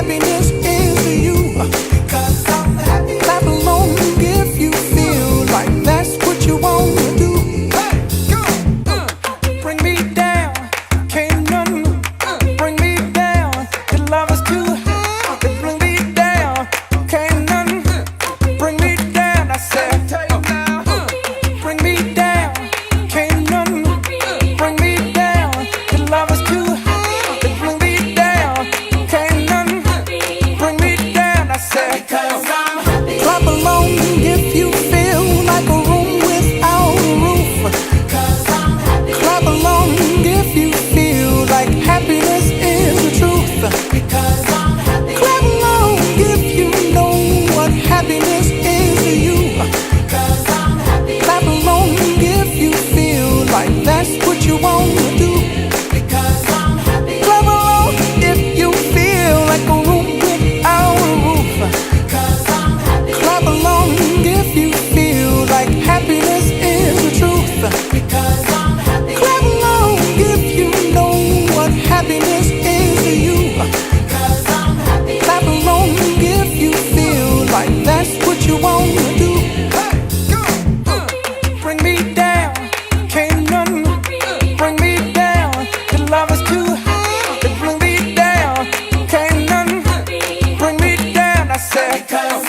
happiness is to you. Because I'm happy. Clap along if you feel like that's what you want to do. Hey, go. Bring me down, can't none bring me down. Your love is too high. Bring me down, can't none bring me down. I said, bring me down, can't none bring me down. Your love is too high. Bring me down, can't none bring me down. I said, because I'm happy. Clap along if you feel like a room without a roof. Because I'm happy. Clap along if you feel like happiness is the truth. Because I'm happy. Clap along if you know what happiness is to you. Because I'm happy. Clap along if you feel like that's what you want to do. Because I'm happy. Clap along if you feel like a room without a roof. Because I'm happy. Clap along if you feel like happiness is the truth. Because I'm happy. Clap along if you know what happiness is to you. Because I'm happy. Clap along if you feel like that's what you want to do. Hey, go. Bring me down, can't none bring me down. Your love is too high. Bring me down, can't none bring me down. I said, because